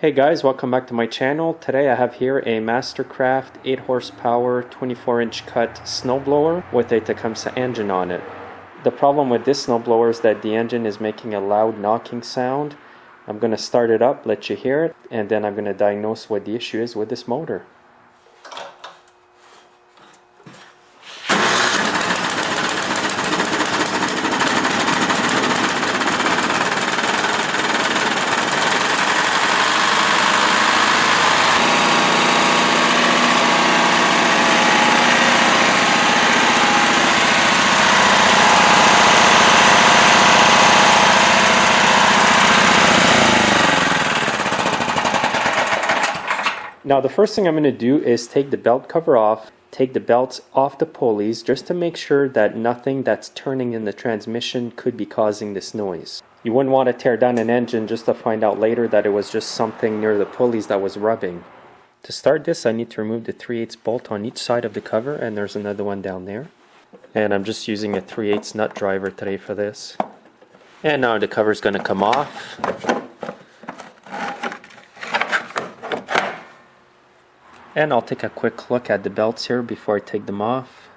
Hey guys, welcome back to my channel. Today I have here a Mastercraft 8 horsepower 24-inch cut snowblower with a Tecumseh engine on it. The problem with this snowblower is that the engine is making a loud knocking sound. I'm going to start it up, let you hear it, and then I'm going to diagnose what the issue is with this motor. Now the first thing I'm going to do is take the belt cover off, take the belts off the pulleys just to make sure that nothing that's turning in the transmission could be causing this noise. You wouldn't want to tear down an engine just to find out later that it was just something near the pulleys that was rubbing. To start this, I need to remove the 3/8 bolt on each side of the cover, and there's another one down there. And I'm just using a 3/8 nut driver today for this. And now the cover is going to come off. And I'll take a quick look at the belts here before I take them off.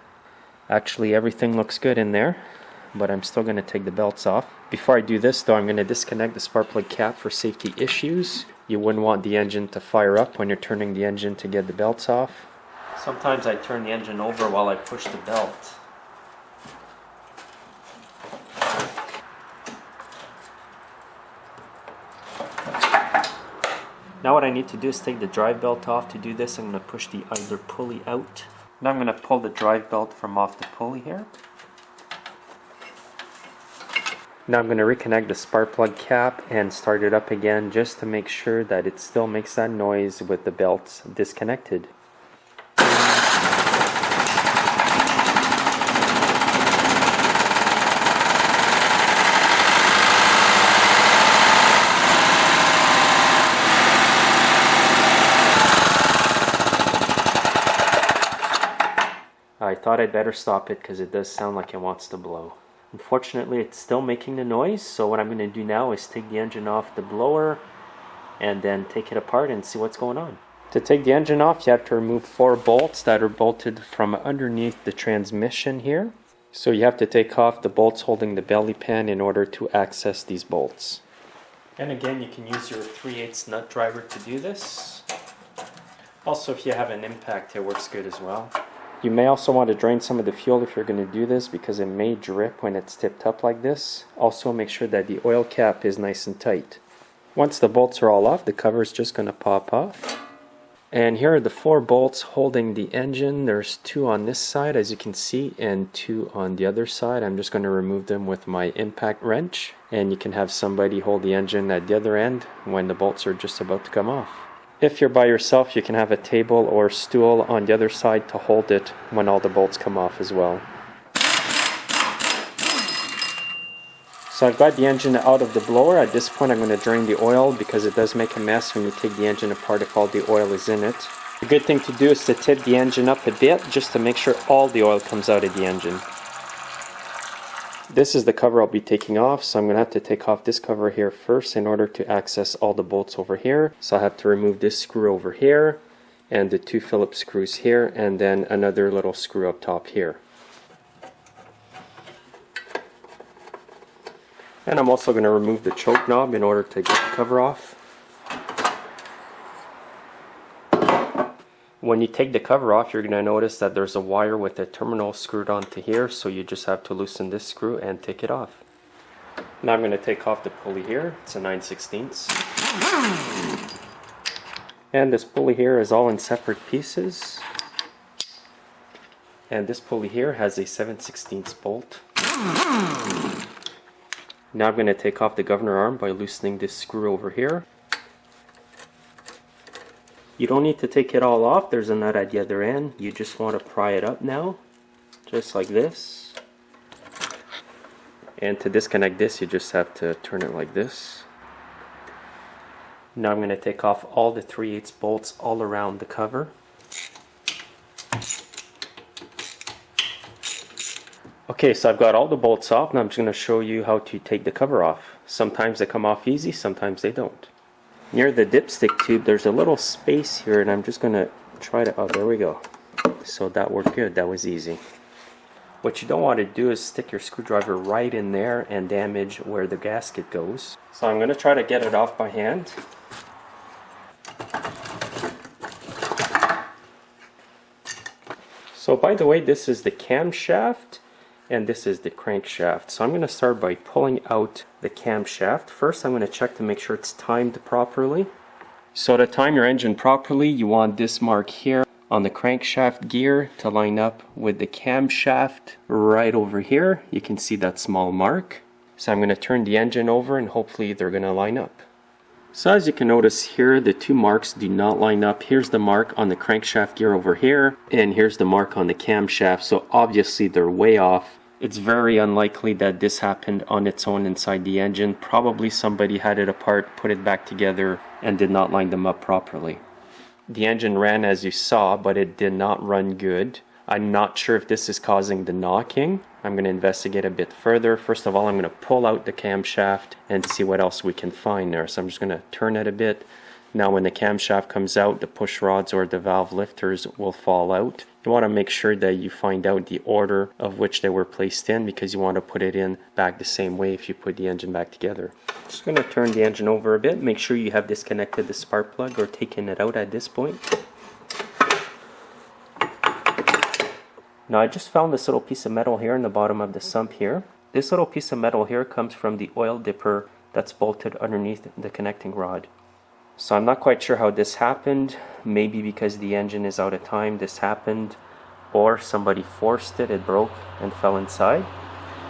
Actually, everything looks good in there, but I'm still going to take the belts off. Before I do this though, I'm going to disconnect the spark plug cap for safety issues. You wouldn't want the engine to fire up when you're turning the engine to get the belts off. Sometimes I turn the engine over while I push the belt. Now what I need to do is take the drive belt off. To do this, I'm going to push the idler pulley out. Now I'm going to pull the drive belt from off the pulley here. Now I'm going to reconnect the spark plug cap and start it up again just to make sure that it still makes that noise with the belts disconnected. I thought I'd better stop it because it does sound like it wants to blow. Unfortunately, it's still making the noise, so what I'm going to do now is take the engine off the blower and then take it apart and see what's going on. To take the engine off, you have to remove 4 bolts that are bolted from underneath the transmission here. So you have to take off the bolts holding the belly pan in order to access these bolts. And again, you can use your 3/8 nut driver to do this. Also, if you have an impact, it works good as well. You may also want to drain some of the fuel if you're going to do this because it may drip when it's tipped up like this. Also make sure that the oil cap is nice and tight. Once the bolts are all off, the cover is just going to pop off. And here are the 4 bolts holding the engine. There's 2 on this side as you can see and 2 on the other side. I'm just going to remove them with my impact wrench, and you can have somebody hold the engine at the other end when the bolts are just about to come off. If you're by yourself, you can have a table or stool on the other side to hold it when all the bolts come off as well. So I've got the engine out of the blower. At this point I'm going to drain the oil because it does make a mess when you take the engine apart if all the oil is in it. The good thing to do is to tip the engine up a bit just to make sure all the oil comes out of the engine. This is the cover I'll be taking off, so I'm going to have to take off this cover here first in order to access all the bolts over here. So I have to remove this screw over here, and the 2 Phillips screws here, and then another little screw up top here. And I'm also going to remove the choke knob in order to get the cover off. When you take the cover off, you're going to notice that there's a wire with a terminal screwed onto here, so you just have to loosen this screw and take it off. Now I'm going to take off the pulley here. It's a 9/16. And this pulley here is all in separate pieces. And this pulley here has a 7/16 bolt. Now I'm going to take off the governor arm by loosening this screw over here. You don't need to take it all off. There's a nut at the other end. You just want to pry it up now, just like this. And to disconnect this, you just have to turn it like this. Now I'm going to take off all the 3/8 bolts all around the cover. Okay, so I've got all the bolts off. Now I'm just going to show you how to take the cover off. Sometimes they come off easy, sometimes they don't. Near the dipstick tube, there's a little space here, and I'm just going to try to, oh, there we go. So that worked good, that was easy. What you don't want to do is stick your screwdriver right in there and damage where the gasket goes. So I'm going to try to get it off by hand. So by the way, this is the camshaft and this is the crankshaft. So I'm going to start by pulling out the camshaft. First I'm going to check to make sure it's timed properly. So to time your engine properly, you want this mark here on the crankshaft gear to line up with the camshaft right over here. You can see that small mark. So I'm going to turn the engine over and hopefully they're going to line up. So as you can notice here, the two marks do not line up. Here's the mark on the crankshaft gear over here, and here's the mark on the camshaft. So obviously they're way off. It's very unlikely that this happened on its own inside the engine. Probably somebody had it apart, put it back together, and did not line them up properly. The engine ran as you saw, but it did not run good. I'm not sure if this is causing the knocking. I'm going to investigate a bit further. First of all, I'm going to pull out the camshaft and see what else we can find there. So I'm just going to turn it a bit. Now when the camshaft comes out, the push rods or the valve lifters will fall out. You want to make sure that you find out the order of which they were placed in, because you want to put it in back the same way if you put the engine back together. Just going to turn the engine over a bit. Make sure you have disconnected the spark plug or taken it out at this point. Now I just found this little piece of metal here in the bottom of the sump here. This little piece of metal here comes from the oil dipper that's bolted underneath the connecting rod. So I'm not quite sure how this happened. Maybe because the engine is out of time this happened, or somebody forced it, it broke and fell inside.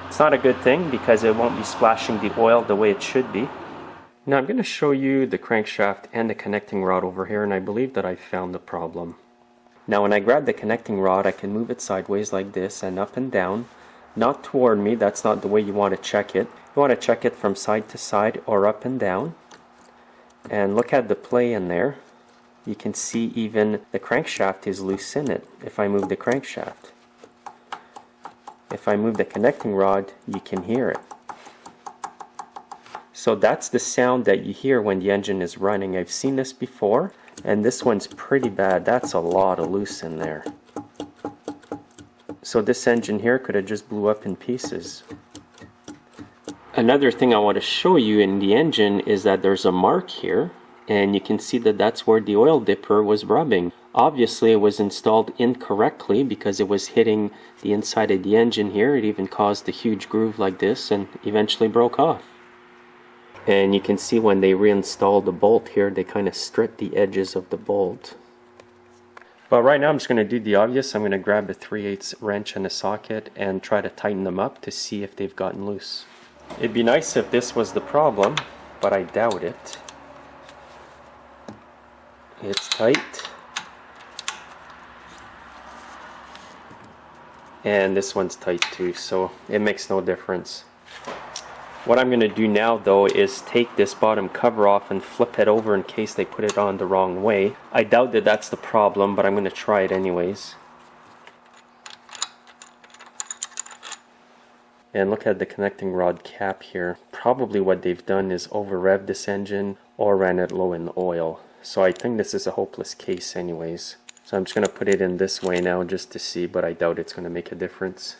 It's not a good thing because it won't be splashing the oil the way it should be. Now I'm going to show you the crankshaft and the connecting rod over here, and I believe that I found the problem. Now when I grab the connecting rod, I can move it sideways like this and up and down. Not toward me, that's not the way you want to check it. You want to check it from side to side or up and down. And look at the play in there. You can see even the crankshaft is loose in it if I move the crankshaft. If I move the connecting rod, you can hear it. So that's the sound that you hear when the engine is running. I've seen this before, and this one's pretty bad. That's a lot of loose in there. So this engine here could have just blew up in pieces. Another thing I want to show you in the engine is that there's a mark here, and you can see that that's where the oil dipper was rubbing. Obviously it was installed incorrectly because it was hitting the inside of the engine here. It even caused a huge groove like this and eventually broke off. And you can see when they reinstalled the bolt here, they kind of stripped the edges of the bolt. But right now I'm just going to do the obvious. I'm going to grab a 3/8 wrench and a socket and try to tighten them up to see if they've gotten loose. It'd be nice if this was the problem, but I doubt it. It's tight. And this one's tight too, so it makes no difference. What I'm going to do now though is take this bottom cover off and flip it over in case they put it on the wrong way. I doubt that that's the problem, but I'm going to try it anyways. And look at the connecting rod cap here. Probably what they've done is over-revved this engine or ran it low in oil. So I think this is a hopeless case anyways. So I'm just going to put it in this way now just to see, but I doubt it's going to make a difference.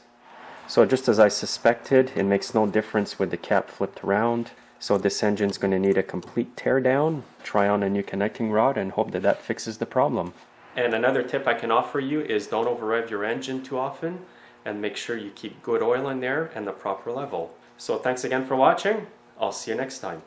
So just as I suspected, it makes no difference with the cap flipped around. So this engine's going to need a complete tear down, try on a new connecting rod, and hope that that fixes the problem. And another tip I can offer you is don't over-rev your engine too often, and make sure you keep good oil in there and the proper level. So thanks again for watching. I'll see you next time.